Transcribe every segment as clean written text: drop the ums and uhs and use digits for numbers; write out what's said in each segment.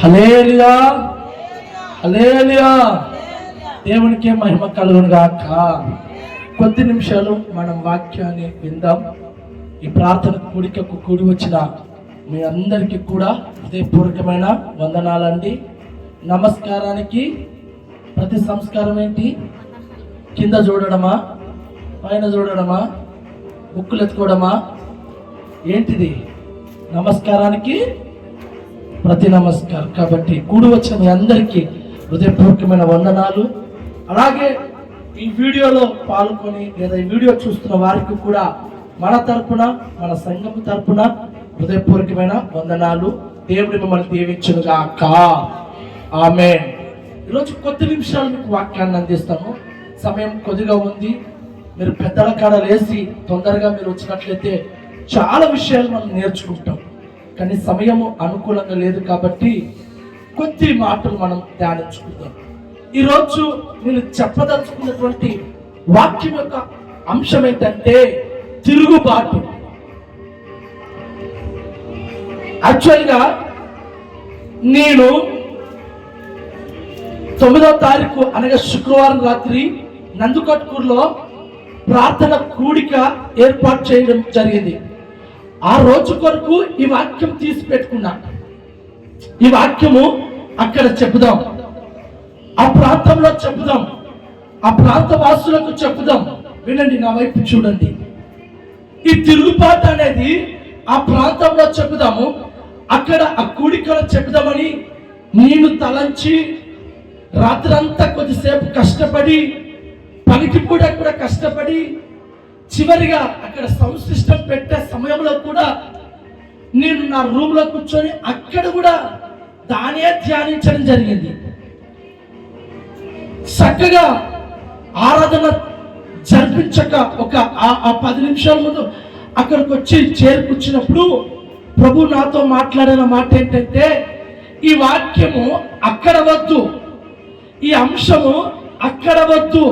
హల్లెలూయా, హల్లెలూయా. దేవునికే మహిమ కలుగును గాక. కొద్ది నిమిషాలు మనం వాక్యాన్ని విందాం. ఈ ప్రార్థన కూడికకు కూడి వచ్చిన మీ అందరికీ కూడా హృదయపూర్వకమైన వందనాలండి. నమస్కారానికి ప్రతి సంస్కారం ఏంటి? కింద చూడడమా, పైన చూడడమా, బుక్కులు ఎత్తుకోవడమా? ఏంటిది? నమస్కారానికి ప్రతి నమస్కారం. కాబట్టి కూడి వచ్చిన మీ అందరికీ హృదయపూర్వకమైన వందనాలు. అలాగే ఈ వీడియోలో పాల్గొని లేదా ఈ వీడియో చూస్తున్న వారికి కూడా మన తరపున, మన సంఘం తరపున హృదయపూర్వకమైన వందనాలు. దేవుడి మిమ్మల్ని దీవించును గాక. ఆమేన్. ఈరోజు కొద్ది నిమిషాలు మీకు వాక్యాన్ని అందిస్తాను. సమయం కొద్దిగా ఉంది. మీరు పెద్దల కాడ లేచి తొందరగా మీరు వచ్చినట్లయితే చాలా విషయాలు మనం నేర్చుకుంటాం. కానీ సమయము అనుకూలంగా లేదు కాబట్టి కొద్ది మాటలు మనం ధ్యానించుకుందాం. ఈరోజు నేను చెప్పదలుచుకున్నటువంటి వాక్యం యొక్క అంశం ఏంటంటే తిరుగుబాటు. యాక్చువల్గా నేను 9వ తారీఖు అనగా శుక్రవారం రాత్రి నందుకట్కూరులో ప్రార్థన కూడిక ఏర్పాటు చేయడం జరిగింది. ఆ రోజు కొరకు ఈ వాక్యం తీసి పెట్టుకున్నా. ఈ వాక్యము అక్కడ చెప్పుదాం, ఆ ప్రాంతంలో చెప్పుదాం, ఆ ప్రాంత వాసులకు చెప్పుదాం. వినండి, నా వైపు చూడండి. ఈ తిరుగుబాటు అనేది ఆ ప్రాంతంలో చెప్పుదాము, అక్కడ ఆ కూడికలో చెప్పుదామని నేను తలంచి రాత్రంతా కొద్దిసేపు కష్టపడి, పనికి కూడా కష్టపడి, చివరిగా అక్కడ సౌండ్ సిస్టమ్ పెట్టే సమయంలో కూడా నేను నా రూమ్ లో కూర్చొని అక్కడ కూడా దానే ధ్యానించడం జరిగింది. చక్కగా ఆరాధన జరిపించక ఒక 10 నిమిషాల ముందు అక్కడికి వచ్చి చేరుకొచ్చినప్పుడు ప్రభు నాతో మాట్లాడిన మాట ఏంటంటే, ఈ వాక్యము అక్కడ వద్దు, ఈ అంశము అక్కడ వద్దు,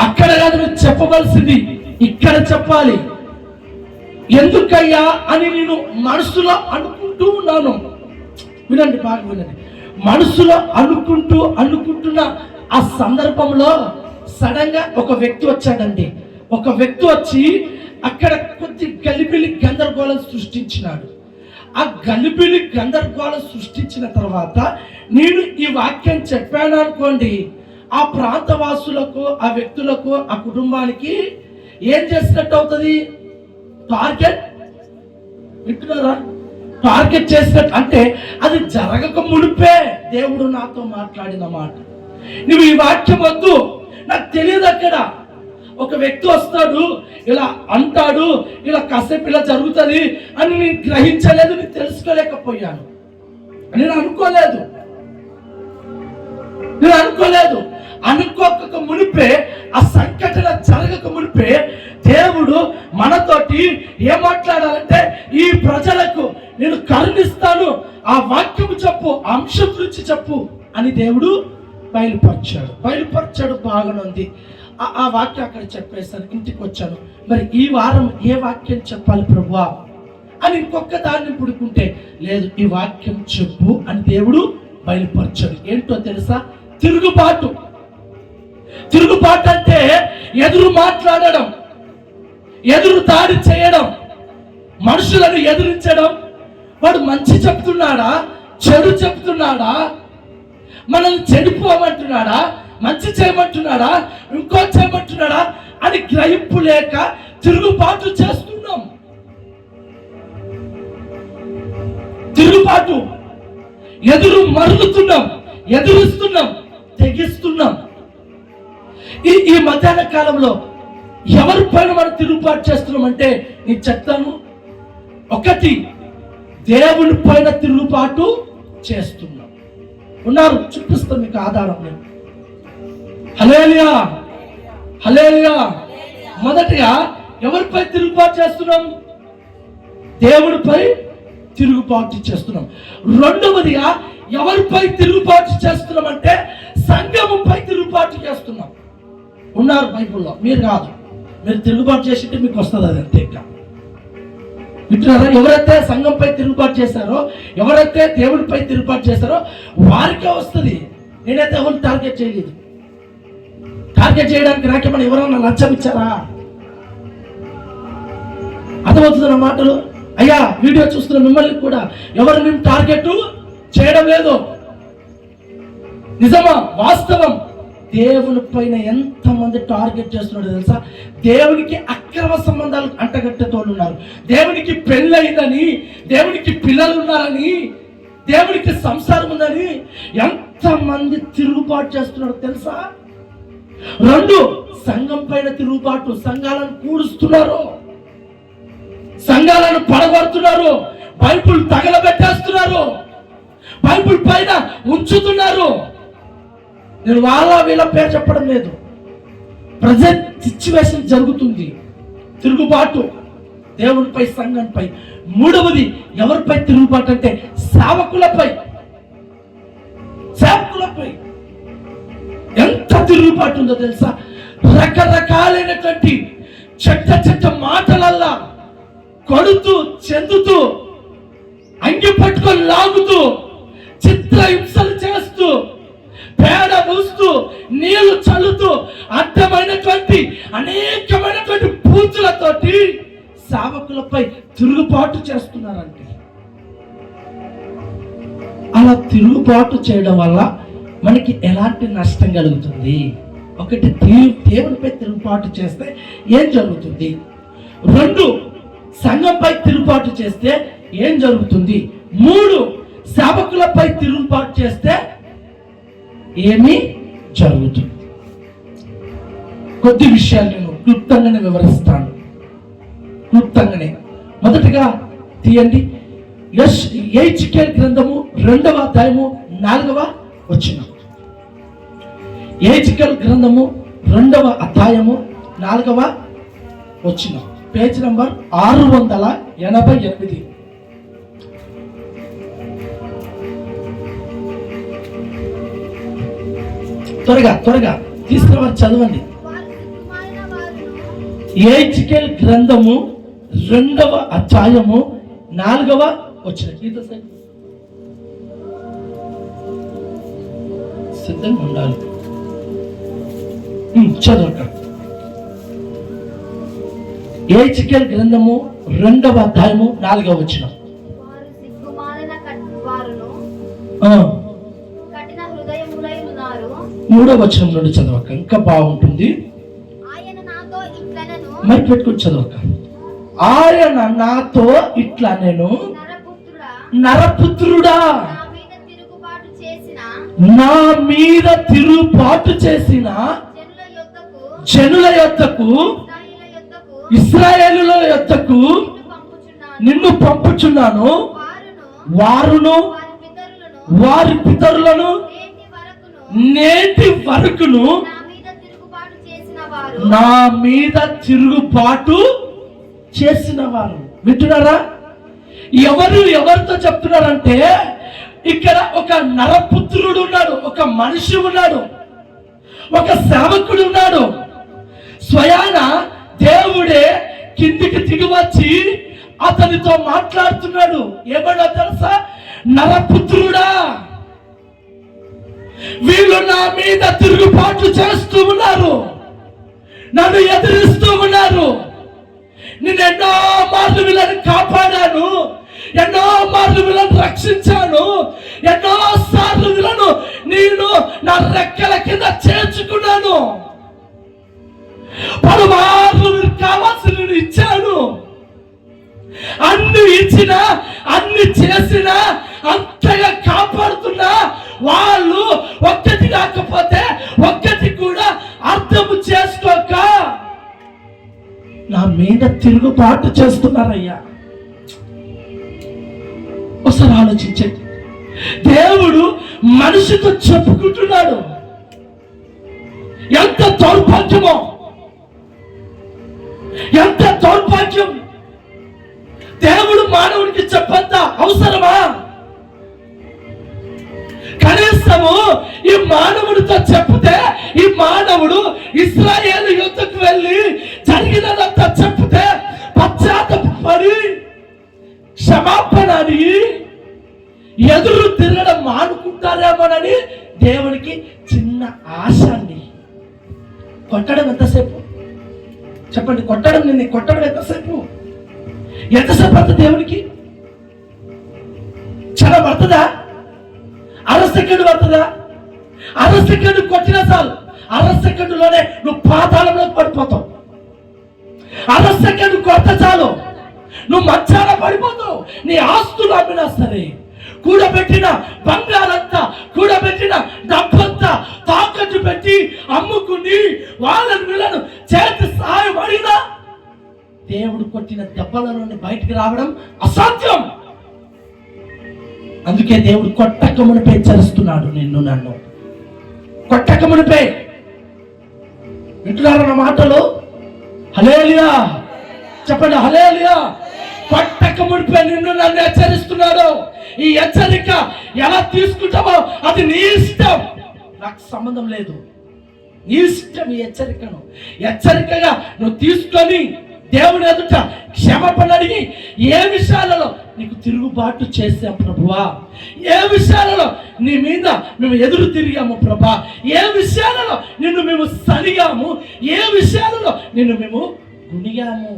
అక్కడ కాదు నువ్వు చెప్పవలసింది ఇక్కడ చెప్పాలి. ఎందుకయ్యా అని నేను మనసులో అనుకుంటూ ఉన్నాను. వినండి, బాగా వినండి. మనసులో అనుకుంటున్న ఆ సందర్భంలో సడన్ గా ఒక వ్యక్తి వచ్చాడండి. ఒక వ్యక్తి వచ్చి అక్కడ కొద్ది గలిబిలి గందరగోళం సృష్టించినాడు. ఆ గలిబిలి గందరగోళం సృష్టించిన తర్వాత నేను ఈ వాక్యం చెప్పాను అనుకోండి, ఆ ప్రాంతవాసులకు, ఆ వ్యక్తులకు, ఆ కుటుంబానికి ఏం చేసినట్టు అవుతుంది? టార్గెట్ వింటున్నారా? టార్గెట్ చేసినట్టు. అంటే అది జరగక మునిపే దేవుడు నాతో మాట్లాడిన మాట. నువ్వు ఈ వాక్యం వద్దు, నాకు తెలియదు. అక్కడ ఒక వ్యక్తి వస్తాడు, ఇలా అంటాడు, ఇలా కాసేపు ఇలా జరుగుతుంది అని నేను గ్రహించలేదు, నేను తెలుసుకోలేకపోయాను, నేను అనుకోలేదు. అనుకోక మునిపే, ఆ సంఘటన జరగక మునిపే దేవుడు మనతోటి ఏం మాట్లాడాలంటే, ఈ ప్రజలకు నేను కరుణిస్తాను, ఆ వాక్యము చెప్పు, అంశం గురించి చెప్పు అని దేవుడు బయలుపరిచాడు. బాగానుంది. ఆ వాక్యం అక్కడ చెప్పేసాను, ఇంటికి వచ్చాను. మరి ఈ వారం ఏ వాక్యం చెప్పాలి ప్రభువా అని ఇంకొక దాన్ని పుడుకుంటే, లేదు ఈ వాక్యం చెప్పు అని దేవుడు బయలుపరిచాడు. ఏంటో తెలుసా? తిరుగుబాటు అంటే ఎదురు మాట్లాడడం, ఎదురు దాడి చేయడం, మనుషులను ఎదిరించడం. వాడు మంచి చెప్తున్నాడా, చెడు చెప్తున్నాడా, మనల్ని చెడిపోమంటున్నాడా, మంచి చేయమంటున్నాడా, ఇంకో చేయమంటున్నాడా అని గ్రహింపు లేక తిరుగుబాటు చేస్తున్నాం. తిరుగుబాటు, ఎదురు మరుగుతున్నాం, ఎదురిస్తున్నాం, తెగిస్తున్నాం. ఈ మధ్యాహ్న కాలంలో ఎవరి పైన మనం తిరుగుబాటు చేస్తున్నాం అంటే నేను చెప్తాను. ఒకటి, దేవుని పైన తిరుగుబాటు చేస్తున్నాం. ఉన్నారు, చూపిస్తాం మీకు ఆధారం. నేను హల్లెలూయా, హల్లెలూయా. మొదటిగా ఎవరిపై తిరుగుబాటు చేస్తున్నాం? దేవుడిపై తిరుగుబాటు చేస్తున్నాం. రెండవదిగా ఎవరిపై తిరుగుబాటు చేస్తున్నాం అంటే సంఘముపై తిరుగుబాటు చేస్తున్నాం. ఉన్నారు బైబుల్లో, మీరు కాదు. మీరు తిరుగుబాటు చేసింటే మీకు వస్తుంది అది అంతే. వింటున్నారా? ఎవరైతే సంఘంపై తిరుగుబాటు చేశారో, ఎవరైతే దేవుడిపై తిరుగుబాటు చేశారో వారికే వస్తుంది. నేనైతే ఎవరిని టార్గెట్ చేయలేదు. టార్గెట్ చేయడానికి నాకేమైనా ఎవరన్నా లంచం ఇచ్చారా? అర్థమవుతున్న మాటలు. అయ్యా, వీడియో చూస్తున్న మిమ్మల్ని కూడా ఎవరు మేము టార్గెట్ చేయడం లేదు. నిజమా? వాస్తవం. దేవుని పైన ఎంతమంది టార్గెట్ చేస్తున్నాడు తెలుసా? దేవునికి అక్రమ సంబంధాలు అంటగట్టేటోళ్ళు ఉన్నారు. దేవునికి పెళ్ళయిందని, దేవునికి పిల్లలు ఉన్నారని, దేవునికి సంసారం ఉందని ఎంతమంది తిరుగుబాటు చేస్తున్నాడు తెలుసా? 2, సంఘం పైన తిరుగుబాటు. సంఘాలను కూడుస్తున్నారు, సంఘాలను పడగొడుతున్నారు, బైబిల్ తగలబెట్టేస్తున్నారు, బైబిల్ పైన ఉంచుతున్నారు. నేను వీళ్ళ పేరు చెప్పడం లేదు. ప్రజెంట్ సిచ్యువేషన్ జరుగుతుంది. తిరుగుబాటు దేవునిపై, సంఘంపై. 3వది ఎవరిపై తిరుగుబాటు అంటే సేవకులపై. సేవకులపై ఎంత తిరుగుబాటు ఉందో తెలుసా? రకరకాలైనటువంటి చెడ్డ మాటలల్లా కొడుతూ, చెందుతూ, అంగి పట్టుకొని లాగుతూ, చిత్రహింసలు చేస్తూ, పేడ మూస్తూ, నీళ్లు చల్లుతూ, అడ్డమైనటువంటి అనేకమైనటువంటి పూజలతోటి సేవకులపై తిరుగుబాటు చేస్తున్నారండి. అలా తిరుగుబాటు చేయడం వల్ల మనకి ఎలాంటి నష్టం కలుగుతుంది? ఒకటి, దేవునిపై తిరుగుబాటు చేస్తే ఏం జరుగుతుంది? 2, సంఘంపై తిరుగుబాటు చేస్తే ఏం జరుగుతుంది? 3, సేవకులపై తిరుగుబాటు చేస్తే ఏమి జరుగుతుంది? కొద్ది విషయాలు నేను క్లుప్తంగానే వివరిస్తాను. క్లుప్తంగానే. మొదటగా తీయండి, యెహెజ్కేలు గ్రంథము 2వ అధ్యాయము 4వ వచనం. యెహెజ్కేలు గ్రంథము 2వ అధ్యాయము 4వ వచనం, పేజ్ నంబర్ 688. త్వరగా తీసుకున్న చదవండి. యెహెజ్కేలు గ్రంథము 2వ అధ్యాయము 4వ వచనం. సిద్ధంగా ఉండాలి. చదవండి. యెహెజ్కేలు గ్రంథము 2వ అధ్యాయము 4వ వచనం. 3వ వచనం నుండి చదవక, ఇంకా బాగుంటుంది. మరి పెట్టుకుని చదవక. ఆయన నాతో ఇట్లా, నేను నరపుత్రుడా, నా మీద తిరుగుబాటు చేసిన జనుల యొద్దకు, ఇశ్రాయేలుల యొద్దకు నిన్ను పంపుచున్నాను. వారును వారి పితరులను నేటి వరకును నా మీద తిరుగుబాటు చేసిన వారు. వింటున్నారా? ఎవరితో చెప్తున్నారంటే, ఇక్కడ ఒక నరపుత్రుడు ఉన్నాడు, ఒక మనిషి ఉన్నాడు, ఒక సేవకుడు ఉన్నాడు. స్వయాన దేవుడే కిందికి దిగి వచ్చి అతనితో మాట్లాడుతున్నాడు. ఏమన్నా తెలుసా? నరపుత్రుడా, వీళ్ళు నా మీద తిరుగుబాటు చేస్తూ ఉన్నారు, నన్ను ఎదిరిస్తూ ఉన్నారు. నేను ఎన్నో మార్లు వీళ్ళని కాపాడాను, ఎన్నో మార్లు వీళ్ళని రక్షించాను, ఎన్నో సార్లు వీళ్ళను నేను నా రెక్కల కింద చేర్చుకున్నాను, పలుమార్లు కావాల్సిన ఇచ్చాను. అన్ని ఇచ్చినా, అన్ని చేసినా, అంతగా కాపాడుతున్నా వాళ్ళు ఒక్కటి కాకపోతే ఒక్కటి కూడా అర్థం చేసుకోక నా మీద తిరుగుబాటు చేస్తున్నారయ్యా. ఒకసారి ఆలోచించండి. దేవుడు మనిషితో చెప్పుకుంటున్నాడు. ఎంత దౌర్భాగ్యమో, ఎంత దౌర్భాగ్యం. దేవుడు మానవుడికి చెప్పంత అవసరమా? కనీసము ఈ మానవుడితో చెప్తే, ఈ మానవుడు ఇశ్రాయేలు యుద్ధకు వెళ్ళి జరిగినదంతా చెప్తే పశ్చాత్తాపడి క్షమాపణ అని ఎదురు తిరగడం మానుకుంటారేమోనని దేవునికి చిన్న ఆశ అండి. కొట్టడం ఎంతసేపు చెప్పండి? కొట్టడం ఎంతసేపు పడుతుంది దేవునికి? క్షణం పడుతుందా? అర సెకండ్ పడుతుందా? అర సెకండ్ కొట్టినా చాలు, అర సెకండ్లోనే నువ్వు పాతాళంలోకి పడిపోతావు. అర సెకండ్ కొట్ట చాలు, నువ్వు మంచాన పడిపోతావు. నీ ఆస్తులు అమ్మినా సరే, కూడబెట్టిన బంగారంతా, కూడబెట్టిన డబ్బంతా తాకట్టు పెట్టి అమ్ముకుని వీళ్ళను చేతి సహాయం అడిగినా దేవుడు కొట్టిన దెబ్బల నుండి బయటికి రావడం అసాధ్యం. అందుకే దేవుడు కొట్టకమునిపై హెచ్చరిస్తున్నాడు నిన్ను నన్ను. కొట్టకమునిపై వింటున్నారన్న మాటలు? హల్లెలూయా చెప్పండి, హల్లెలూయా. కొట్టకమునిపై నిన్ను నన్ను హెచ్చరిస్తున్నాడు. ఈ హెచ్చరిక ఎలా తీసుకుంటావో అది నీ ఇష్టం, నాకు సంబంధం లేదు. నీ ఇష్టం. ఈ హెచ్చరికగా నువ్వు తీసుకొని దేవుని ఎదుట క్షమాపణ అడిగి, ఏ విషయాలలో నీకు తిరుగుబాటు చేసాం ప్రభువా, ఏ విషయాలలో నీ మీద మేము ఎదురు తిరిగాము ప్రభా, ఏ విషయాలలో నిన్ను మేము సరిగాము, ఏ విషయాలలో నిన్ను మేము గుణిగాము,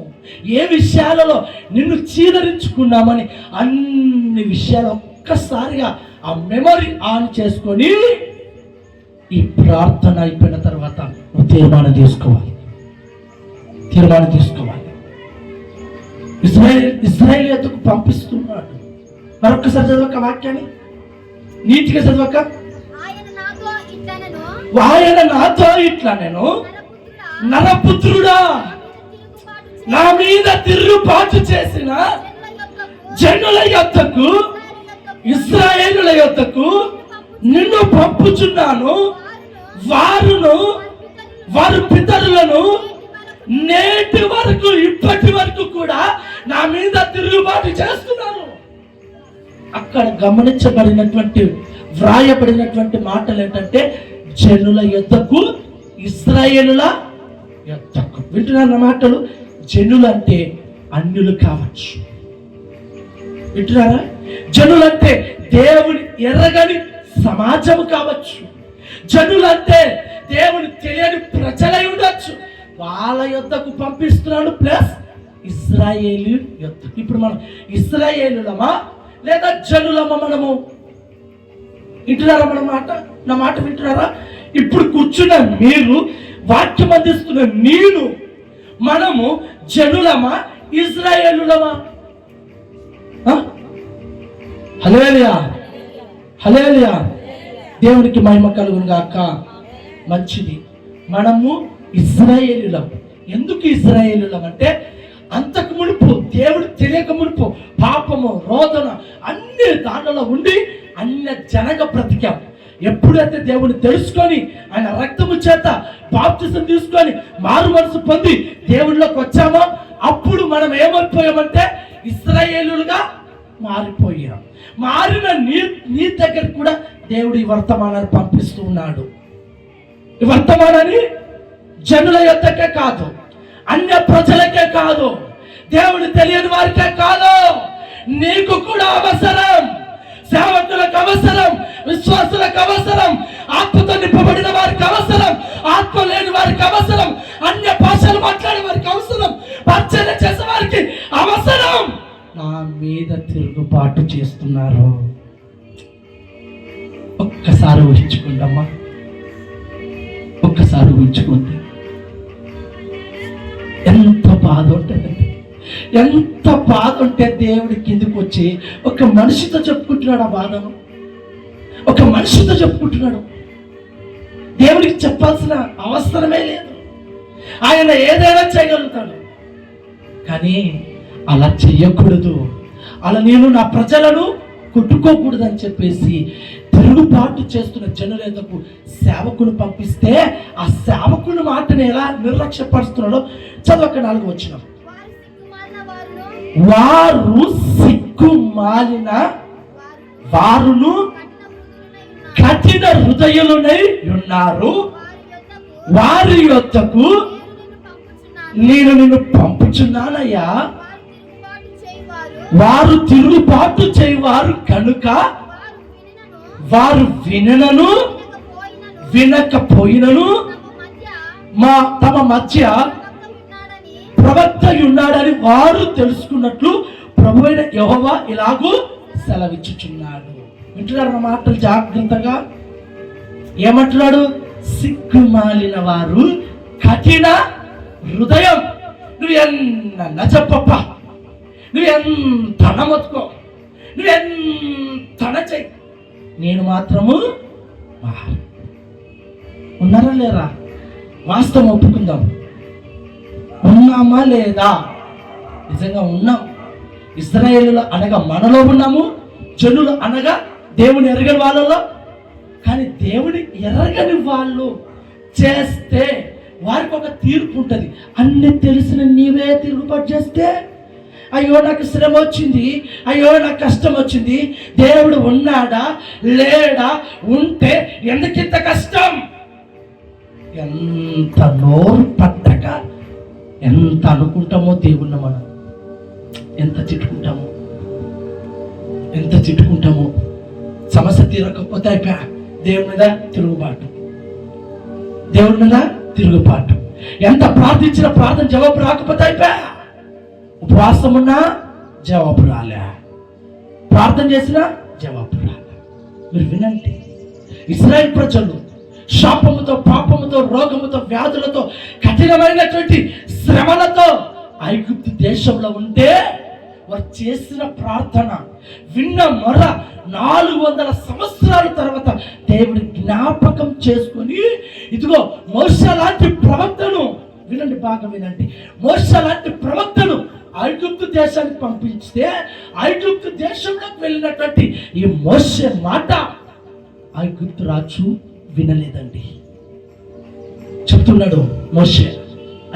ఏ విషయాలలో నిన్ను చీదరించుకున్నామని అన్ని విషయాలు ఒక్కసారిగా ఆ మెమరీ ఆన్ చేసుకొని ఈ ప్రార్థన అయిపోయిన తర్వాత నువ్వు తీర్మానం తీసుకోవాలి. ఇశ్రాయేలీయులకు పంపిస్తున్నాడు. మరొకసారి చదవక వాక్యాన్ని నీటిగా చదవక. ఆయన నాతో ఇట్లా నేను, నరపుత్రుడా, నా మీద తిరుగుబాటు చేసిన జనుల యొద్దకు, ఇశ్రాయేలుల యొద్దకు నిన్ను పంపుచున్నాను. వారు పితరులను నేటి వరకు ఇప్పటి వరకు కూడా నా మీద తిరుగుబాటు చేస్తున్నారు. అక్కడ గమనించబడినటువంటి వ్రాయబడినటువంటి మాటలు ఏంటంటే జనుల యొద్దకు, ఇశ్రాయేలుల యొద్దకు. వింటున్న మాటలు? జనులు అంటే అన్యులు కావచ్చు. వింటున్నారా? జనులంటే దేవుని ఎరగని సమాజము కావచ్చు. జనులంటే దేవుని తెలియని ప్రజలై ఉండొచ్చు. వాళ్ళ యొద్దకు పంపిస్తున్నాడు. ప్లస్ ఇశ్రాయేలు యొద్ద. ఇప్పుడు మనం ఇశ్రాయేలులమా లేదా జనులమా? మనము వింటున్నారా? నా మాట వింటున్నారా? ఇప్పుడు కూర్చున్న మీరు, వాక్యం అందిస్తున్న నేను, మనము జనులమా ఇశ్రాయేలులమా? హల్లెలూయా, హల్లెలూయా. దేవునికి మహిమ కలుగును గాక. మంచిది. మనము ఇశ్రాయేలులం. ఎందుకు ఇశ్రాయేలులం అంటే, అంతకు మునుపు దేవుడు తెలియక మునుపు పాపము, రోదన అన్ని దానిలో ఉండి అన్య జనంగా బ్రతికాం. ఎప్పుడైతే దేవుని తెలుసుకొని ఆయన రక్తము చేత బాప్తిసం తీసుకొని మారు మనసు పొంది దేవుళ్ళలోకి వచ్చామో అప్పుడు మనం ఏమైపోయామంటే ఇశ్రాయేలులుగా మారిపోయాం. మారిన నీ దగ్గర కూడా దేవుడు ఈ వర్తమానాన్ని పంపిస్తూ ఉన్నాడు. ఈ వర్తమానాన్ని జనుల యొద్దకే కాదు, అన్య ప్రజలకే కాదు, దేవుడు తెలియని వారికే కాదు, నీకు కూడా అవసరం. సేవకులకు అవసరం, విశ్వాసులకు అవసరం, ఆత్మతో నింపబడిన వారికి అవసరం, ఆత్మ లేని వారికి అవసరం, అన్య భాషలు మాట్లాడే వారికి అవసరం, పరిచర్య చేసే వారికి అవసరం. నా మీద తిరుగుబాటు చేస్తున్నారు. ఒక్కసారి ఊహించుకోండమ్మా, ఒక్కసారి ఊహించుకోండి. ఎంత బాధ ఉంటుందండి, ఎంత బాధ ఉంటే దేవుడి కిందకు వచ్చి ఒక మనిషితో చెప్పుకుంటున్నాడు. ఆ బాధను ఒక మనిషితో చెప్పుకుంటున్నాడు. దేవుడికి చెప్పాల్సిన అవసరమే లేదు. ఆయన ఏదైనా చేయగలుగుతాడు, కానీ అలా చెయ్యకూడదు. అలా నేను నా ప్రజలను కొట్టుకోకూడదు అని చెప్పేసి తిరుగుబాటు చేస్తున్న జనులకు సేవకులు పంపిస్తే ఆ సేవకుని మాటని ఎలా నిర్లక్ష్యపరుస్తున్నాడో చదవక 4 వచనం. వారు సిగ్గుమాలిన వారును కఠిన హృదయులై ఉన్నారు. వారి యొద్దకు నేను నిన్ను పంపుచున్నానయ్యా. వారు తిరుగుబాటు చేయవారు కనుక వారు వినను వినకపోయినను తమ మధ్య ప్రవక్త ఉన్నాడని వారు తెలుసుకున్నట్లు ప్రభువైన యెహోవా ఇలాగూ సెలవిచ్చుచున్నాడు. వింటున్నారు నా మాటలు జాగ్రత్తగా. ఏమంటున్నాడు? సిగ్గుమాలిన వారు కఠిన హృదయం. నువ్వెన్న చెప్పప్ప, నువ్వెంత నమ్మతుకో, నువ్వెంత చెయ్యి, నేను మాత్రము ఉన్నారా లేరా? వాస్తవం ఒప్పుకుందాం. ఉన్నామా లేదా? నిజంగా ఉన్నాం. ఇశ్రాయేలులు అనగా మనలో ఉన్నాము, జనులు అనగా దేవుని ఎరగని వాళ్ళలో. కానీ దేవుని ఎరగని వాళ్ళు చేస్తే వారికి ఒక తీర్పు ఉంటుంది. అన్ని తెలిసిన నీవే తిరుగుబాటు చేస్తే, అయ్యో నాకు శ్రమ వచ్చింది, అయ్యో నాకు కష్టం వచ్చింది, దేవుడు ఉన్నాడా లేడా, ఉంటే ఎందుకింత కష్టం, ఎంత నోరు పట్టక ఎంత అనుకుంటామో దేవుణ్ణి మనం, ఎంత తిట్టుకుంటామో. సమస్య తీరకపోతే అయిపోయా, దేవుని మీద తిరుగుబాటు. ఎంత ప్రార్థించిన ప్రార్థన జవాబు రాకపోతే అయిపోయా, ఉపవాసం ఉన్నా జవాబు రాలే, ప్రార్థన చేసినా జవాబు రాలే. మీరు వినండి, ఇశ్రాయేలు ప్రజలు శాపముతో, పాపముతో, రోగముతో, వ్యాధులతో, కఠినమైనటువంటి శ్రమలతో ఐగుప్తు దేశంలో ఉంటే వారు చేసిన ప్రార్థన, విన్న మొర 400 సంవత్సరాల తర్వాత దేవుడి జ్ఞాపకం చేసుకొని, ఇదిగో మోషే లాంటి ప్రవక్తను, వినండి బాగా వినండి, మోషే లాంటి ప్రవక్తను ఐగుప్తు దేశానికి పంపిస్తే ఐగుప్తు దేశంలోకి వెళ్ళినటువంటి ఈ మోషే మాట ఐగుప్తు రాజు వినలేదండి. చెప్తున్నాడు మోషే,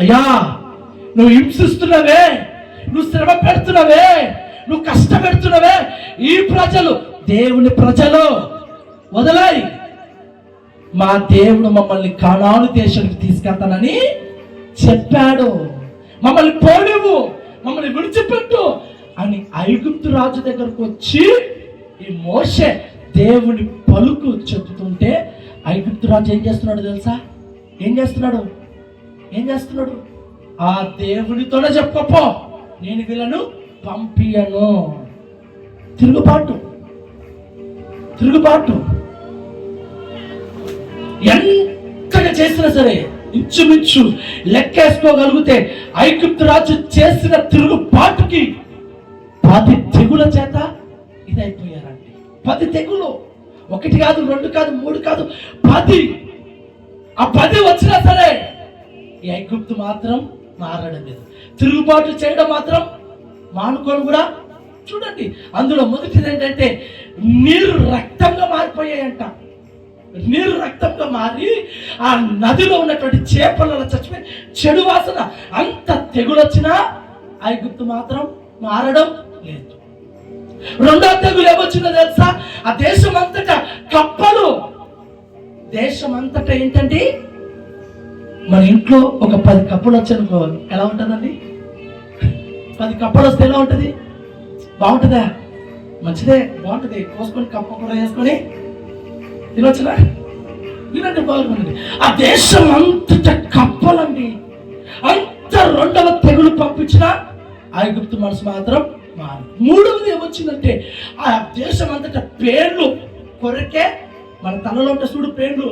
అయ్యా నువ్వు హింసిస్తున్నావే, నువ్వు శ్రమ పెడుతున్నావే, నువ్వు కష్టపెడుతున్నావే, ఈ ప్రజలు దేవుని ప్రజలు వదలాయి, మా దేవుడు మమ్మల్ని కానాను దేశానికి తీసుకెళ్తానని చెప్పాడు, మమ్మల్ని పోనివ్వు, మమ్మల్ని విడిచిపెట్టు అని ఐగుప్తు రాజు దగ్గరకు వచ్చి ఈ మోషే దేవుని పలుకు చెబుతుంటే ఐగుప్తు రాజు ఏం చేస్తున్నాడు తెలుసా? ఏం చేస్తున్నాడు? ఆ దేవునితోనే చెప్పపో, నేను వీళ్ళను పంపియను. తిరుగుబాటు ఎంతగా చేసినా సరే, ఇంచుమించు లెక్కేసుకోగలిగితే ఐగుప్తు రాజు చేసిన తిరుగుబాటుకి 10 తెగుల చేత ఇదైపోయారండి. 10 తెగులు, 1 కాదు, 2 కాదు, 3 కాదు, 10. ఆ 10 వచ్చినా సరే ఈ ఐగుప్తు మాత్రం మారడం లేదు. తిరుగుబాటు చేయడం మాత్రం మానుకొని కూడా చూడండి. అందులో మొదటిది ఏంటంటే నీరు రక్తంగా మారిపోయాయంట. నీరు రక్తంగా మారి ఆ నదిలో ఉన్నటువంటి చేపలలో చచ్చిపోయి చెడు వాసన, అంత తెగులొచ్చినా ఐగుప్తు మాత్రం మారడం లేదు. రెండో తెగులు ఏమొచ్చిందో తెలుసా? ఆ దేశం అంతటా కప్పలు. దేశం అంతటా ఏంటండి, మన ఇంట్లో ఒక 10 కప్పలు వచ్చనుకో ఎలా ఉంటుందండి? 10 కప్పలు వస్తే ఎలా ఉంటుంది? బాగుంటుందా? మంచిదే, బాగుంటుంది. కోసుకొని కప్ప కూర వేసుకొని తినొచ్చునా? వినండి బాగుంటుంది. ఆ దేశం అంతటా కప్పలండి. అంత రెండవ తెగులు పంపించిన ఐగుప్తు మనసు మాత్రం మారు. మూడవది ఏమొచ్చిందంటే ఆ దేశం అంతటా పేర్లు కొరకే, మన తలలో ఉంటే చూడు పేర్లు,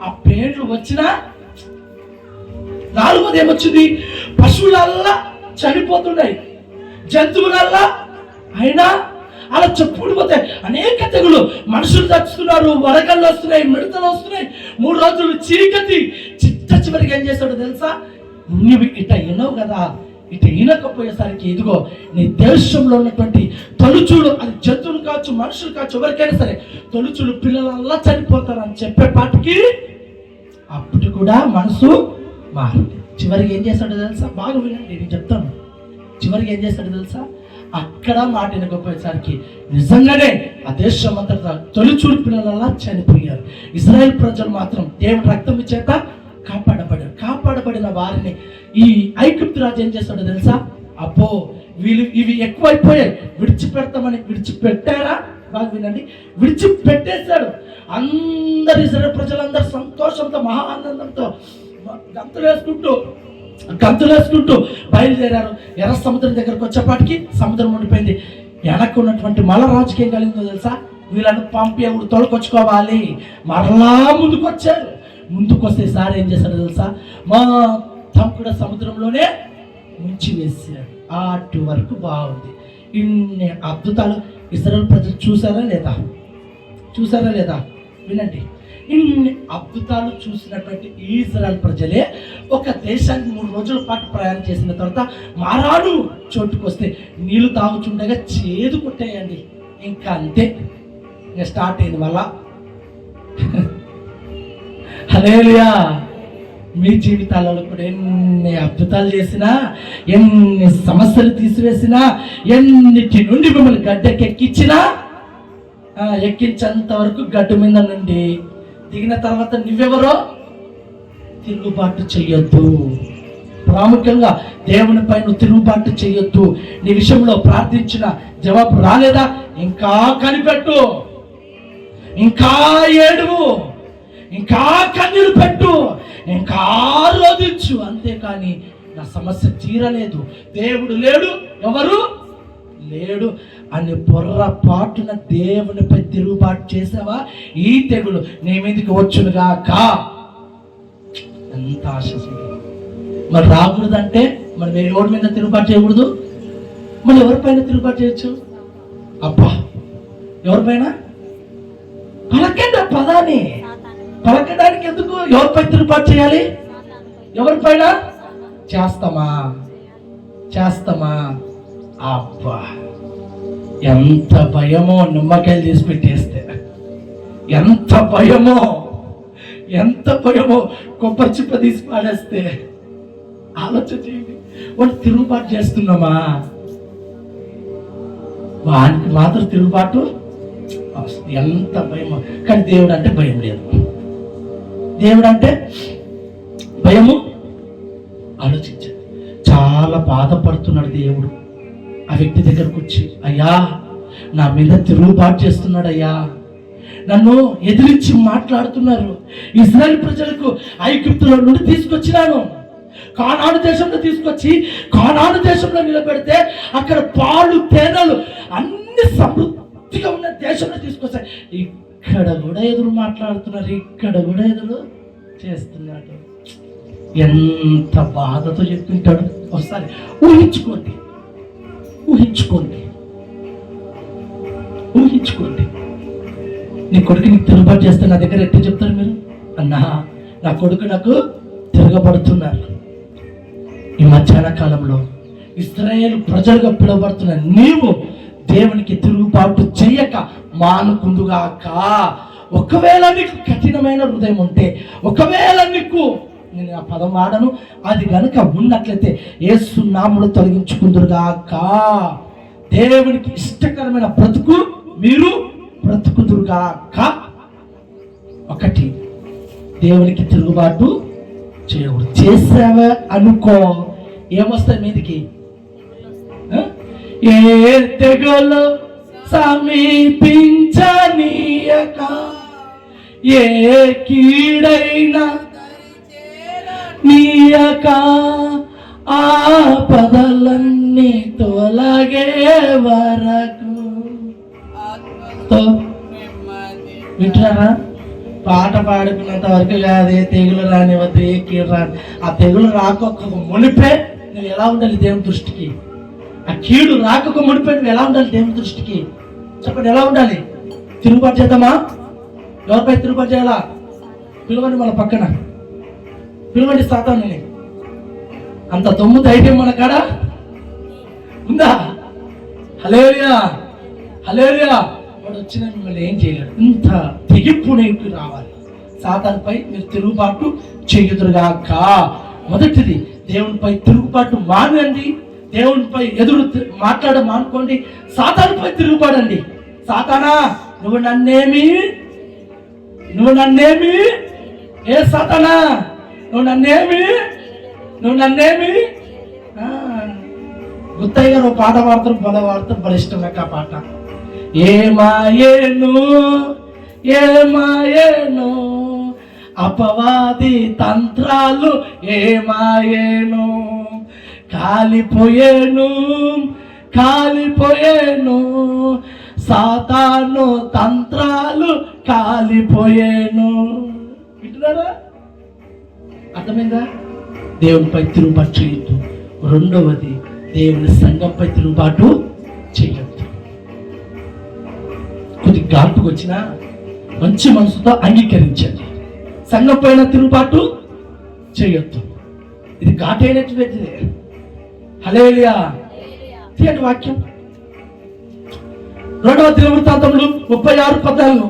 ఆ పేర్లు వచ్చిన. నాలుగోది ఏమొచ్చింది? పశువులల్లా చనిపోతున్నాయి, జంతువులల్లా అయినా అలా చెప్పుకుండిపోతాయి. అనేక తెగులు, మనుషులు చచ్చుతున్నారు, వరకళ్ళు వస్తున్నాయి, మిడతలు వస్తున్నాయి. 3 రోజులు చీకటి. చివరికి ఏం చేస్తాడో తెలుసా? నువ్వు ఇట వినవు కదా, ఇట వినకపోయేసరికి ఇదిగో నీ దేశంలో ఉన్నటువంటి తొలుచూడు, అది జంతువులు కావచ్చు, మనుషులు కావచ్చు, ఎవరికైనా సరే తొలుచూడు పిల్లలల్లా చనిపోతారని చెప్పేపాటికి అప్పుడు కూడా మనసు మారింది. చివరికి ఏం చేస్తాడో తెలుసా? బాగా వినండి, నేను చెప్తాను. చివరికి ఏం చేస్తాడో తెలుసా? అక్కడ మాట వినకపోయేసరికి నిజంగానే ఆ దేశం అంతటా తొలిచూడు పిల్లలలా చనిపోయారు. ఇశ్రాయేల్ ప్రజలు మాత్రం దేవుని రక్తం చేత కాపాడబడిన వారిని ఈ ఐగుప్తు రాజు ఏం చేస్తాడో తెలుసా? అబ్బో ఇవి ఎక్కువైపోయాయి, విడిచిపెడతామని విడిచిపెట్టారా? బాగా వినండి, విడిచిపెట్టేశాడు. అందరు ఇజ్రాయేలు ప్రజలందరూ సంతోషంతో మహా ఆనందంతో గంతులు వేసుకుంటూ బయలుదేరారు. ఎర్ర సముద్రం దగ్గరకు వచ్చేపాటికి సముద్రం ఉండిపోయింది. వెనక్కి ఉన్నటువంటి మళ్ళా రాజకీయం కలిగిందో తెలుసా? వీళ్ళని పంపి ఎవరు తోలుకొచ్చుకోవాలి, మరలా ముందుకొచ్చారు. ముందుకొస్తే సార్ ఏం చేశాడో తెలుసా? మొత్తం కూడా సముద్రంలోనే ముంచి వేసాడు. అటు వరకు బాగుంది. ఇన్ని అద్భుతాలు ఇశ్రాయేలు ప్రజలు చూసారా లేదా? వినండి, ఇన్ని అద్భుతాలు చూసినటువంటి ఇశ్రాయేలు ప్రజలే ఒక దేశానికి 3 రోజుల పాటు ప్రయాణం చేసిన తర్వాత మారాడు చోటుకొస్తే నీళ్లు తాగుతుండగా చేదు కొట్టేయండి. ఇంకా అంతే, ఇంకా స్టార్ట్ అయింది వల్ల. హల్లెలూయా. మీ జీవితాలలో కూడా ఎన్ని అద్భుతాలు చేసినా, ఎన్ని సమస్యలు తీసివేసినా, ఎన్నిటి నుండి మిమ్మల్ని గడ్డకెక్కించినా, ఎక్కించేంత వరకు గడ్డు మీద నుండి దిగిన తర్వాత నువ్వెవరో తిరుగుబాటు చెయ్యొద్దు. ప్రాముఖ్యంగా దేవుని పైన తిరుగుబాటు చెయ్యొద్దు. నీ విషయంలో ప్రార్థించిన జవాబు రాలేదా? ఇంకా కనిపెట్టు, ఇంకా ఏడువు, ఇంకా కన్నీరు పెట్టు, ఇంకా రోధించు. అంతేకాని నా సమస్య తీరలేదు, దేవుడు లేడు, ఎవరు లేడు అని పొర్రపాటున దేవునిపై తిరుగుబాటు చేసావా, ఈ తెగులు నీ మీదకి వచ్చునుగాక. ఎంత ఆశ. మరి రాకూడదంటే మరి ఎవరి మీద తిరుగుబాటు చేయకూడదు? మరి ఎవరిపైన తిరుగుబాటు చేయొచ్చు? అబ్బా, ఎవరిపైన? పలకండి ఆ పదాన్ని. పలకడానికి ఎందుకు? ఎవరిపై తిరుగుబాటు చేయాలి? ఎవరిపైన? చేస్తామా? అబ్బా, ఎంత భయమో నిమ్మకాయలు తీసి పెట్టేస్తే, ఎంత భయమో కొబ్బరి చిప్ప తీసి పాడేస్తే. ఆలోచన చేయండి. వాడు తిరుగుబాటు చేస్తున్నామా? వానికి మాత్రం తిరుగుబాటు ఎంత భయమో. కానీ దేవుడు అంటే భయం లేదు. దేవుడు అంటే భయము. ఆలోచించండి, చాలా బాధపడుతున్నాడు దేవుడు. ఆ వ్యక్తి దగ్గరకు వచ్చి, అయ్యా నా మీద తిరుగుబాటు చేస్తున్నాడు అయ్యా, నన్ను ఎదిరించి మాట్లాడుతున్నారు. ఇశ్రాయేలు ప్రజలకు ఐగుప్తులో నుండి తీసుకొచ్చినాను, కానాను దేశంలో తీసుకొచ్చి కానాను దేశంలో నిలబెడితే అక్కడ పాలు తేనెలు అన్ని సమృద్ధిగా ఉన్న దేశంలో తీసుకొచ్చాయి. ఇక్కడ కూడా ఎదురు మాట్లాడుతున్నారు, ఇక్కడ కూడా ఎదురు చేస్తున్నాడు. ఎంత బాధతో చెప్తుంటాడు. ఒకసారి ఊహించుకోండి. నీ కొడుకు నీకు తిరుగుబాటు చేస్తే నా దగ్గర ఎట్లా చెప్తారు మీరు? అన్నా, నా కొడుకు నాకు తిరగబడుతున్నారు. ఈ మధ్యాహ్న కాలంలో ఇశ్రాయేలు ప్రజలుగా పిలువబడుతున్న నీవు దేవునికి తిరుగుబాటు చేయక మానుకుందుగాక. ఒకవేళ నీకు కఠినమైన హృదయం ఉంటే, ఒకవేళ నీకు, నేను ఆ పదం వాడను, అది కనుక ఉన్నట్లయితే యేసు నామములో తొలగించుకుందురుగాక. దేవునికి ఇష్టకరమైన బ్రతుకు మీరు బ్రతుకుదురుగాక. ఒకటి, దేవునికి తిరుగుబాటు చేయకూడదు. చేసావా అనుకో, ఏమొస్తాయి మీదికి? ఏ తెగులు సమీపించనీయక, ఏ కీడైనా నీయక, ఆపదలన్నీ తొలగే వరకు. వింటున్నారా? పాట పాడుకున్నంత వరకు కాదే, తెగులు రానివద్దు, ఏ కీడు రాని. ఆ తెగులు రాకొక మునిపే నువ్వు ఎలా ఉండాలి దేవుని దృష్టికి? ఆ కీడు రాకొక మునిపే నువ్వు ఎలా ఉండాలి దేవుని దృష్టికి? చెప్పండి, ఎలా ఉండాలి? తిరుగుబాటు చేద్దామా? ఎవరిపై తిరుగుబాటు చేయాలా? పిలవండి, మన పక్కన పిలవండి సాతానుని. అంత దమ్ము ధైర్యం మన కాడ ఉందా? హల్లెలూయా. వాడు వచ్చిన మిమ్మల్ని ఏం చేయలేడు. ఇంత తెగింపు నీకు రావాలి. సాతానుపై మీరు తిరుగుబాటు చేయుదురుగాక. మొదటిది, దేవునిపై తిరుగుబాటు మానండి. దేవునిపై ఎదురు మాట్లాడ మానుకోండి. సాతానుపై తిరుగుబాడండి. సాతానా, నువ్వు నన్నేమి ఏ సాతానా, నువ్వు నన్నేమి గుత్తయ్య గారు పాట పాడతారు భలే ఇష్టం నాకు ఆ పాట. ఏమాయేను ఏమాయేను అపవాది తంత్రాలు, ఏమాయేను కాలిపోయేను కాలిపోయేను సాతాను తంత్రాలు కాలిపోయేను. వింటున్నారా? అర్థమైందా? దేవునిపై తిరుగుబాటు చేయొద్దు. రెండవది, దేవుని సంఘంపై తిరుగుబాటు చేయొద్దు. కొద్ది ఘాటుకు వచ్చినా మంచి మనసుతో అంగీకరించండి. సంఘం పైన తిరుగుబాటు చేయొద్దు. ఇది ఘాటైనటువంటిదే. హల్లెలూయా. తీయండి వాక్యం. 2వ దినవృత్తాంతములు 36:14,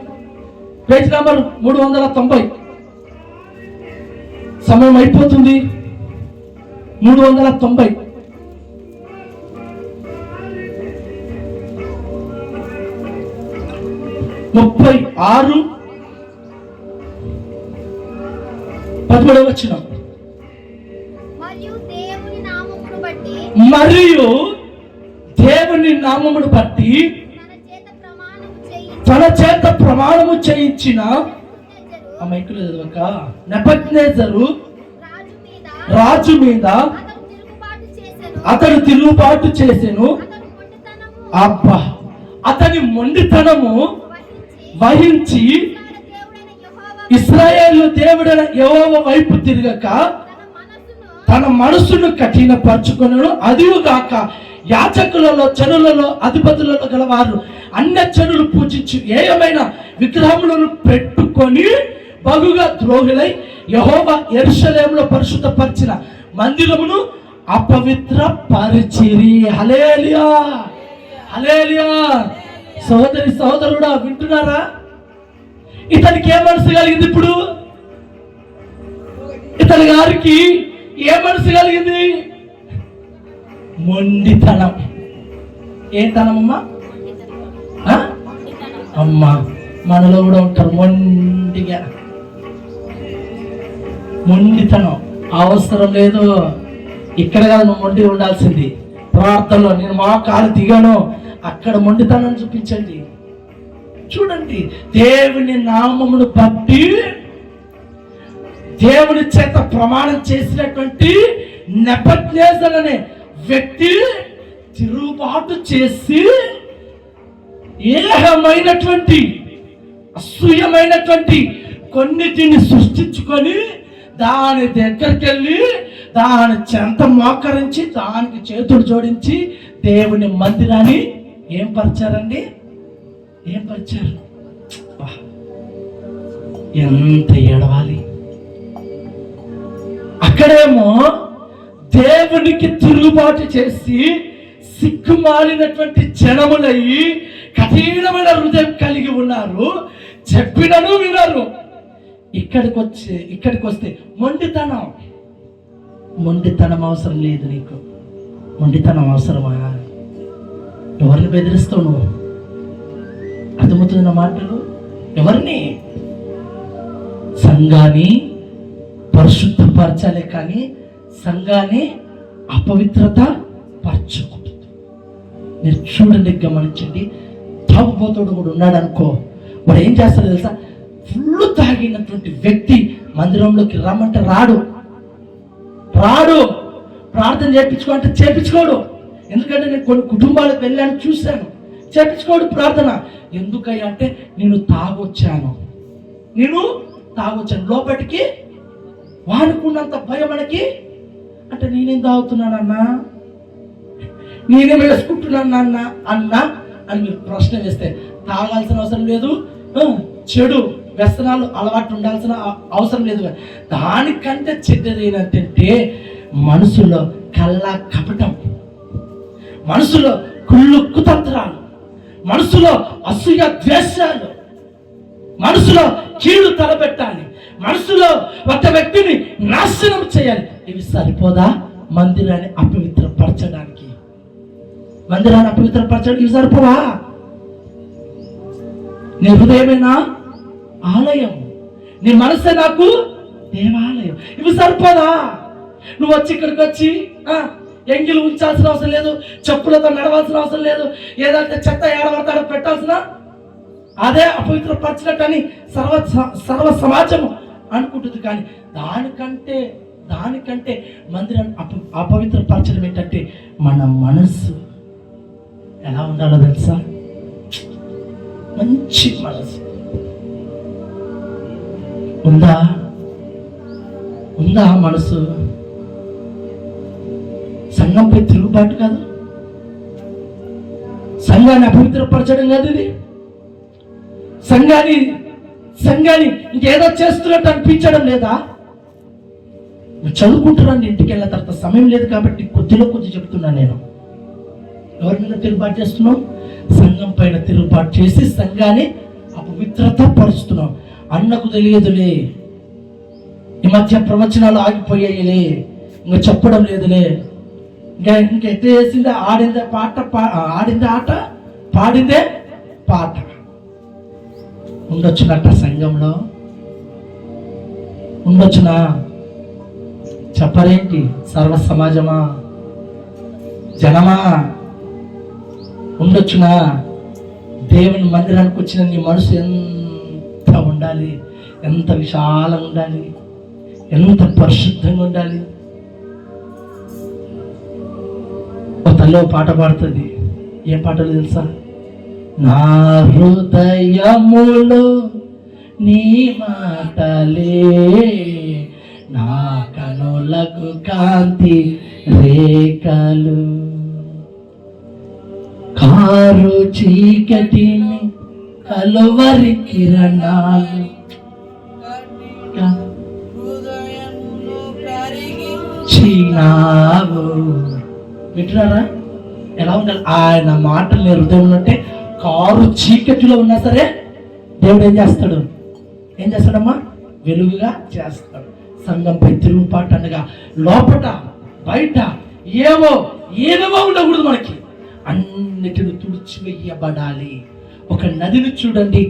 పేజ్ నంబర్ 390. సమయం అయిపోతుంది. 390. ముప్పై 6:13 వచనం. మరియు దేవుని నామమును బట్టి తన చేత ప్రమాణము చేయించిన నెబుకద్నెజరు రాజు మీద అతడు తిరుగుబాటు చేసెను. అబ్బా, అతని మొండితనము వహించి ఇశ్రాయేలు దేవుడైన యెహోవా వైపు తిరగక తన మనసును కఠినపరచుకొనెను. అదిగాక యాజకులలో, జనులలో, అధిపతులలో గలవారు అన్యజనులు పూజించి ఏయమైన విగ్రహములను పెట్టుకొని బహుగా ద్రోహులై యెహోవా యెరూషలేములో పరిశుద్ధపరిచిన మందిరమును అపవిత్ర పరిచిరి. హల్లెలూయా, హల్లెలూయా. సహోదరి సహోదరుడా, వింటున్నారా? ఇతనికి ఏ మనసు కలిగింది? ఇప్పుడు ఇతని గారికి ఏ మనసు కలిగింది? మొండితనం. ఏంటనమ్మా? అమ్మా, మనలో కూడా ఉంటారు మొండిగా. మొండితనం అవసరం లేదు. ఇక్కడ కాదు నువ్వు మొండి ఉండాల్సింది, ప్రార్థనలో. నేను మా కాలు దిగాను, అక్కడ మొండితనం చూపించండి. చూడండి, దేవుని నామమును బట్టి దేవుని చేత ప్రమాణం చేసినటువంటి నెబుకద్నెజరు అనే వ్యక్తి తిరుగుబాటు చేసి ఏహమైనటువంటి అసూయమైనటువంటి కొన్నిటిని సృష్టించుకొని దాని దగ్గరికి వెళ్ళి దాని చెంత మోకరించి దానికి చేతులు జోడించి దేవుని మందిరాన్ని ఏం పరిచారండి? ఏం పరిచారు? ఎంత ఏడవాలి. అక్కడేమో దేవునికి తిరుగుబాటు చేసి సిగ్గుమాలినటువంటి జనములయ్యి కఠినమైన హృదయం కలిగి ఉన్నారు. చెప్పినను వినరు. ఇక్కడికి వస్తే మొండితనం అవసరం లేదు. నీకు మొండితనం అవసరమా? ఎవరిని బెదిరిస్తావు నువ్వు? అర్థమవుతున్న మాటలు? ఎవరిని? సంఘాన్ని పరిశుద్ధపరచాలి, కానీ సంఘాన్ని అపవిత్రత పరచకూడదు. మీరు చూడండి, గమనించండి. తాగుబోతుడు కూడా ఉన్నాడు అనుకో, వాడు ఏం చేస్తాడో తెలుసా? ఫుల్ తాగినటువంటి వ్యక్తి మందిరంలోకి రమ్మంటే రాడు. ప్రార్థన చేయించుకోంటే చేయించుకోడు. ఎందుకంటే నేను కొన్ని కుటుంబాలకు వెళ్ళాను, చూశాను. చేయించుకోడు ప్రార్థన. ఎందుకయ్యా అంటే నేను తాగొచ్చాను లోపలికి. వానుకున్నంత భయం మనకి. అంటే నేనేం తాగుతున్నానన్నా, నేనేం వేసుకుంటున్నానన్నా అని మీరు ప్రశ్న వేస్తే తాగాల్సిన అవసరం లేదు, చెడు వ్యసనాలు అలవాటు ఉండాల్సిన అవసరం లేదు. దానికంటే చెడ్డది ఏంటంటే మనసులో కళ్ళ కపటం, మనసులో కుళ్ళు కుతంత్రాలు, మనసులో అసూయ ద్వేషాలు, మనసులో కీడు తలపెట్టాలి, మనసులో ఒక వ్యక్తిని నాశనం చేయాలి. ఇవి సరిపోదా మందిరాన్ని అపవిత్రపరచడానికి? ఇవి సరిపోవా? నీ హృదయమేనా ఆలయం, నీ మనసే నాకు దేవాలయం. ఇవి సరిపోదా? నువ్వు వచ్చి ఇక్కడికి వచ్చి ఎంగిలు ఉంచాల్సిన అవసరం లేదు, చెప్పులతో నడవాల్సిన అవసరం లేదు, ఏదంటే చెత్త ఏడవడతాడో పెట్టాల్సిన అదే అపవిత్రపరచినట్టని సర్వ సమాజం అనుకుంటుంది. కానీ దానికంటే మందిరాన్ని అపవిత్రపరచడం ఏంటంటే మన మనస్సు ఎలా ఉండాలో తెలుసా? మంచి మనసు ఉందా మనసు? సంఘంపై తిరుగుబాటు కాదు, సంఘాన్ని అపవిత్రపరచడం కాదు, ఇది సంఘాన్ని ఇంకేదో చేస్తున్నట్టు అనిపించడం లేదా? నువ్వు చదువుకుంటున్నాను, ఇంటికి వెళ్ళిన తర్వాత సమయం లేదు కాబట్టి కొద్ది చెప్తున్నా. నేను ఎవరి మీద తిరుగుబాటు చేస్తున్నావు? సంఘం పైన తిరుగుబాటు చేసి సంఘాన్ని అపవిత్రత పరుస్తున్నావు. అన్నకు తెలియదులే, ఈ మధ్య ప్రవచనాలు ఆగిపోయాయిలే, ఇంకా చెప్పడం లేదులే, ఇంకెంత చేసిందే, ఆడిందే ఆట, పాడిందే పాట. ఉండొచ్చునట్ట సంఘంలో? ఉండొచ్చునా? చెప్పరేంటి? సర్వ సమాజమా, జనమా? ఉండొచ్చునా? దేవుని మందిరానికి వచ్చిన నీ మనసు ఎంత ఉండాలి, ఎంత విశాలంగా ఉండాలి, ఎంత పరిశుద్ధంగా ఉండాలి. ఒక తల్లి పాట పాడుతుంది. ఏం పాటలు తెలుసా? నా హృదయములో నీ మాటలే, నా కనులకు కాంతి రేఖలు, కారు చీకటిని కలువరి కిరణాలు, చీనావు. వింటున్నారా? ఎలా ఉండాలి? ఆయన మాటలు నీ హృదయం అంటే కారు చీకటిలో ఉన్నా సరే దేవుడు ఏం చేస్తాడమ్మా? వెలుగుగా చేస్తాడు. సంఘంపై తిరుగుబాటు అనగా లోపట బయట ఏమో ఉండకూడదు. మనకి అన్నిటిని తుడిచివేయబడాలి. ఒక నదిని చూడండి,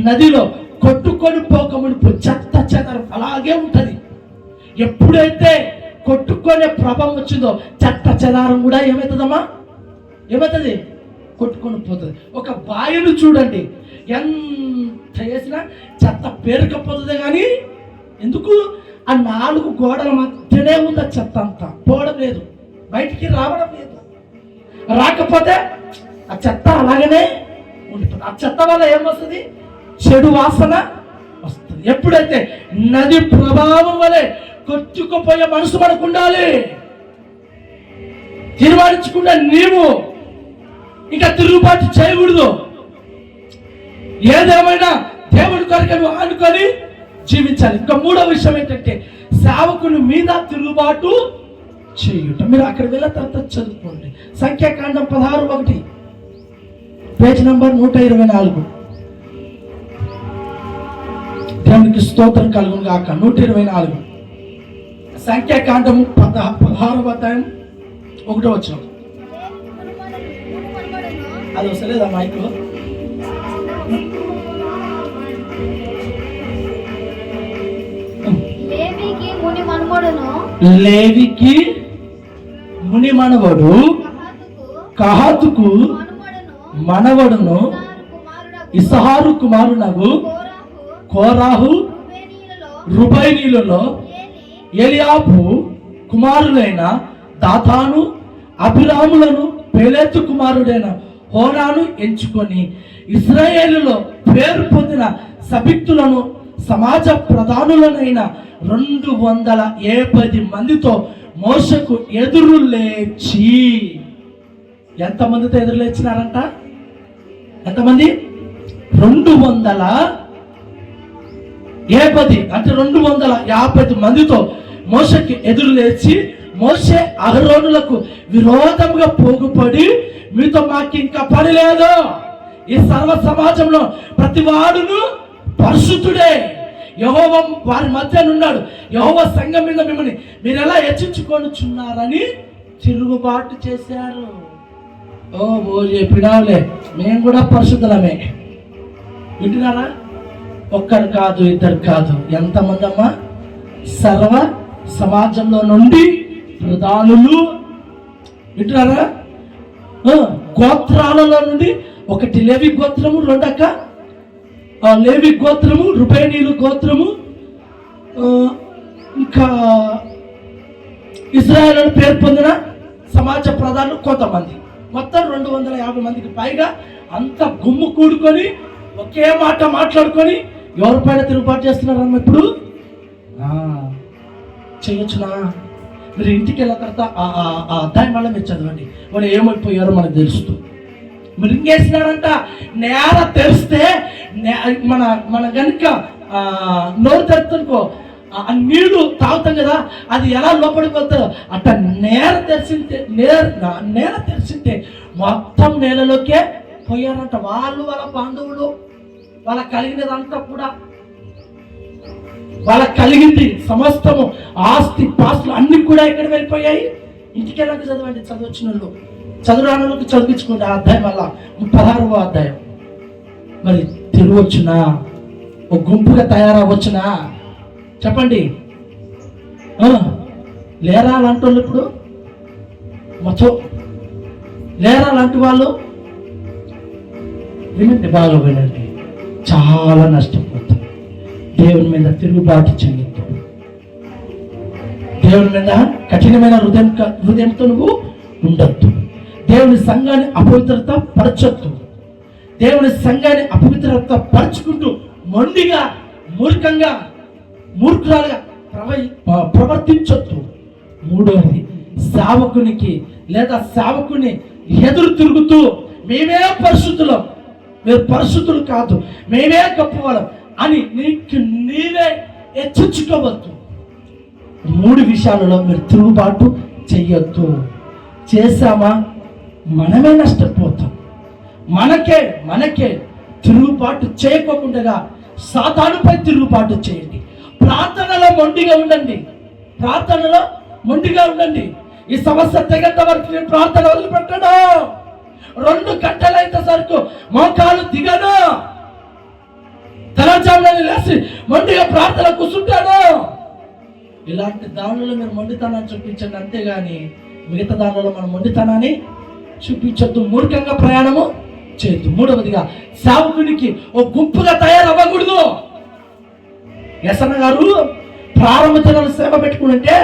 నదిలో కొట్టుకొని పోకమునుపు చెత్త చెదరం అలాగే ఉంటది. ఎప్పుడైతే కొట్టుకునే ప్రభావం వచ్చిందో చెత్త చెదారం కూడా ఏమవుతుంది? కొట్టుకొని పోతుంది. ఒక బావిని చూడండి, ఎంత వేసినా చెత్త పేరుకపోతుంది. కానీ ఎందుకు? ఆ 4 గోడల మధ్యనే ఉంది ఆ చెత్త అంతా, పోవడం లేదు, బయటికి రావడం లేదు. రాకపోతే ఆ చెత్త అలాగనే ఉంటుంది. ఆ చెత్త వల్ల ఏమొస్తుంది? చెడు వాసన వస్తుంది. ఎప్పుడైతే నది ప్రభావం వలె కొట్టుకుపోయే మనసు మనకు ఉండాలి. తీర్మానించకుండా నీవు ఇంకా తిరుగుబాటు చేయకూడదు. ఏదేమైనా దేవుడి కొరకు అనుకొని జీవించాలి. ఇంకా 3వ విషయం ఏంటంటే సేవకుని మీద తిరుగుబాటు చేయుట. మీరు అక్కడ వెళ్ళిన తర్వాత చదువుకోండి. సంఖ్యాకాండం 16:1, పేజ్ నంబర్ 124. దేవునికి స్తోత్రం కలుగును గాక. 124 సంఖ్యాకాండము 16వ అధ్యాయం 1వ వచనం. అది వస్తలేదా మైక్లో? లేవికి ముని మనవడు కహాతుకు మనవడును ఇస్సాహారు కుమారునగు కోరాహు రుబైనీలలో ఎలియాబు కుమారులైన దాతాను అభిరాములను పేలెతు కుమారుడైన హోరాను ఎంచుకొని ఇశ్రాయేలులో పేరు పొందిన సభిక్తులను సమాజ ప్రధానులనైన 270 మందితో మోషకు ఎదురు లేచి. ఎంతమందితో ఎదురు లేచినారంట? ఎంతమంది? 270 అంటే 250 మందితో మోషకి ఎదురు లేచి, మోషే అహరోనులకు విరోధముగా పోగుపడి, మీతో మాకు ఇంకా పని లేదు, ఈ సర్వ సమాజంలో ప్రతి వాడును పరిశుద్ధుడే, యెహోవా వారి మధ్య ఉన్నాడు, యెహోవా సంఘం మీద మిమ్మల్ని మీరు ఎలా హెచ్చించుకొనుచున్నారని తిరుగుబాటు చేశారు. ఓ చెప్పినావులే, మేము కూడా పరిశుద్ధులమే. వింటున్నారా? ఒక్కరు కాదు, ఇద్దరు కాదు, ఎంతమంది అమ్మా? సర్వ సమాజంలో నుండి ప్రధానులు, వింటున్నారా? గోత్రాలలో నుండి ఒకటి లేవి గోత్రము, రెండక్క లేవి గోత్రము, రుబేనీలు గోత్రము, ఇంకా ఇశ్రాయేలు పేరు పొందిన సమాజ ప్రధానులు కొంతమంది, మొత్తం 250 మందికి పైగా అంత గుమ్ము కూడుకొని ఒకే మాట మాట్లాడుకొని ఎవరిపైన తిరుగుబాటు చేస్తున్నారమ్మ ఇప్పుడు చేయొచ్చునా? మీరు ఇంటికి వెళ్ళిన తర్వాత ఆ అధ్యాయం వల్ల మీరు చదవండి, వాళ్ళు ఏమైపోయారో మనకు తెలుస్తూ. మీరు ఇంకేసినారంట, నేల తెరిస్తే మన కనుక నోరు తెరుతునుకో ఆ నీళ్లు తాగుతాం కదా, అది ఎలా లోపలికి వెళ్తారో అట్లా నేల తెరిచింటే మొత్తం నేలలోకే పోయారంట. వాళ్ళు, వాళ్ళ బంధువులు, వాళ్ళకి కలిగినదంతా కూడా, వాళ్ళకి కలిగింది సమస్తము, ఆస్తి పాస్తులు అన్ని కూడా ఎక్కడ వెళ్ళిపోయాయి? ఇంటికి వెళ్ళాక చదవండి, చదవచ్చిన వాళ్ళు, చదువురానులకు చదివించుకోండి. ఆ అధ్యాయం వల్ల 16వ అధ్యాయం. మరి తిరగవచ్చునా? ఒక గుంపుగా తయారవచ్చునా? చెప్పండి. లేరా లాంటి వాళ్ళు ఇప్పుడు మొత్తం లేరా లాంటి వాళ్ళు వినండి, బాగా వినండి, చాలా నష్టపోతాం. దేవుని మీద తిరుగుబాటు చెందుతూ, దేవుని మీద కఠినమైన హృదయంతో నువ్వు ఉండొద్దు. దేవుని సంఘాన్ని అపవిత్రత పరచొద్దు. దేవుని సంఘాన్ని అపవిత్రత పరచుకుంటూ మొండిగా, మూర్ఖురాలుగా ప్రవర్తించొద్దు. మూడవది, సేవకునికి లేదా సేవకుని ఎదురు తిరుగుతూ మేమే పరిశుద్ధులం, మీరు పరిశుద్ధులు కాదు, మేమే గొప్పవాళ్ళం అని నీవే హెచ్చించుకోవద్దు. 3 విషయాలలో మీరు తిరుగుబాటు చెయ్యొద్దు. చేశామా మనమే నష్టపోతాం. మనకే తిరుగుబాటు చేయకోకుండా సాతానుపై తిరుగుబాటు చేయండి. ప్రార్థనలో మొండిగా ఉండండి. ఈ సమస్య తెగంత వరకు నేను ప్రార్థన వదిలిపెట్టాను. 2 గంటలైతే సరుకు మోకాలు దిగను, తెల్లజాములని లేచి మొండిగా ప్రార్థన కూర్చుంటాను. ఇలాంటి దానిలో మీరు మొండితనాన్ని చూపించండి, అంతేగాని మిగతా దానిలో మనం మొండితనాన్ని చూపించొద్దు. మూర్ఖంగా ప్రయాణము చేయొద్దు. 3వదిగా, సేవకునికి ఓ గుంపుగా తయారవ్వకూడదు. యెసన్న గారు ప్రారంభ దినాలు సేవ పెట్టుకుంటే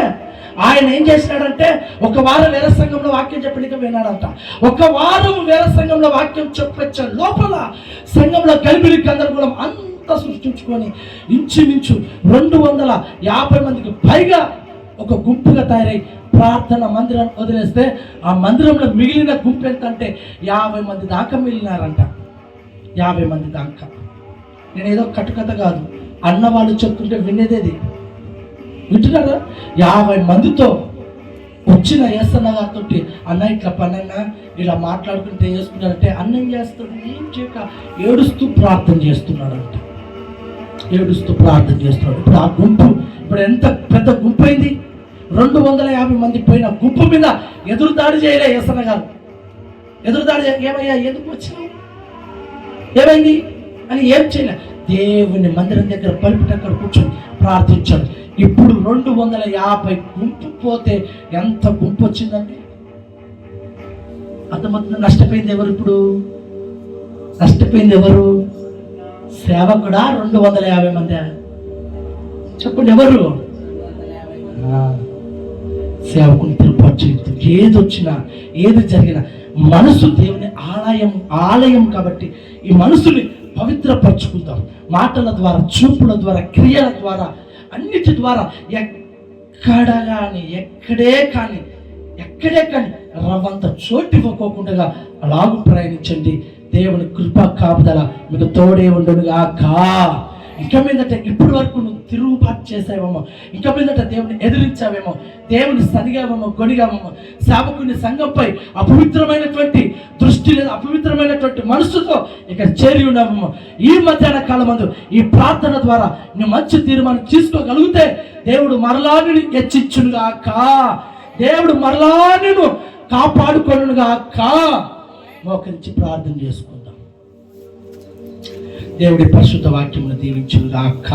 ఆయన ఏం చేసినాడంటే, 1 వారం వేరే సంఘంలో వాక్యం చెప్పడానికి విన్నాడంట. 1 వారం వేరే సంఘంలో వాక్యం చెప్పొచ్చే లోపల సంఘంలో గలిబిలి గందరగోళం అంతా సృష్టించుకొని ఇంచుమించు 250 మందికి పైగా ఒక గుంపుగా తయారై ప్రార్థన మందిరం వదిలేస్తే ఆ మందిరంలో మిగిలిన గుంపు ఎంత అంటే 50 మంది దాకా మిగిలినారంట. 50 మంది దాకా. నేను ఏదో కట్టుకథ కాదు, అన్నవాళ్ళు చెప్తుంటే వినేదేది. వింటున్నారా? 50 మందితో వచ్చిన యేసన్న గారితో, అన్న ఇట్లా పనన్న ఇలా మాట్లాడుకుంటే చేసుకుంటారంటే, అన్నం చేస్తాడు ఏం చేయక ఏడుస్తూ ప్రార్థన చేస్తున్నాడంట. ఇప్పుడు ఆ గుంపు ఇప్పుడు ఎంత పెద్ద గుంపు అయింది. 250 మంది పోయిన గుంపు మీద ఎదురుదాడి చేయలే యేసన్న గారు. ఏమయ్యా ఎందుకు వచ్చినావు, ఏమైంది అని ఏం చేయలే. దేవుని మందిరం దగ్గర పలిపిట అక్కడ కూర్చొని ప్రార్థించాడు. ఇప్పుడు 250 గుంపు పోతే ఎంత గుంపు వచ్చిందండి? అంతమంది నష్టపోయింది ఎవరు? ఇప్పుడు నష్టపోయింది ఎవరు? సేవకుడా 250 మంది? చెప్పండి ఎవరు? సేవకుని తిరుపతి చేయొద్దు. ఏది వచ్చినా ఏది జరిగినా మనసు దేవుని ఆలయం కాబట్టి ఈ మనసుని పవిత్రపరచుకుందాం. మాటల ద్వారా, చూపుల ద్వారా, క్రియల ద్వారా, అన్నిటి ద్వారా ఎక్కడే కానీ రవ్వంత చోటు ఇవ్వకోకుండా అలాగూ ప్రయాణించండి. దేవుని కృపా కాపుదల మీకు తోడే ఉండునుగాక. ఇంకా మీదట ఇప్పటి వరకు నువ్వు తిరుగుబాటు చేసావేమో, ఇంకా మీదట దేవుని ఎదిరించావేమో, దేవుని సనిగావేమో, గొనిగావేమో, సేవకుని సంఘంపై అపవిత్రమైనటువంటి దృష్టి లేదా అపవిత్రమైనటువంటి మనసుతో ఇక్కడ చేరి ఉన్నావేమో, ఈ మధ్యాహ్న కాలం మందు ఈ ప్రార్థన ద్వారా నువ్వు మంచి తీర్మానం తీసుకోగలిగితే దేవుడు మరలా నిన్ను హెచ్చించునుగాక, దేవుడు మరలా నిన్ను కాపాడుకొనుగాక. మోకరించి ప్రార్థన చేసుకుందాం. దేవుడి పరిశుద్ధ వాక్యమును దీవించునుగాక.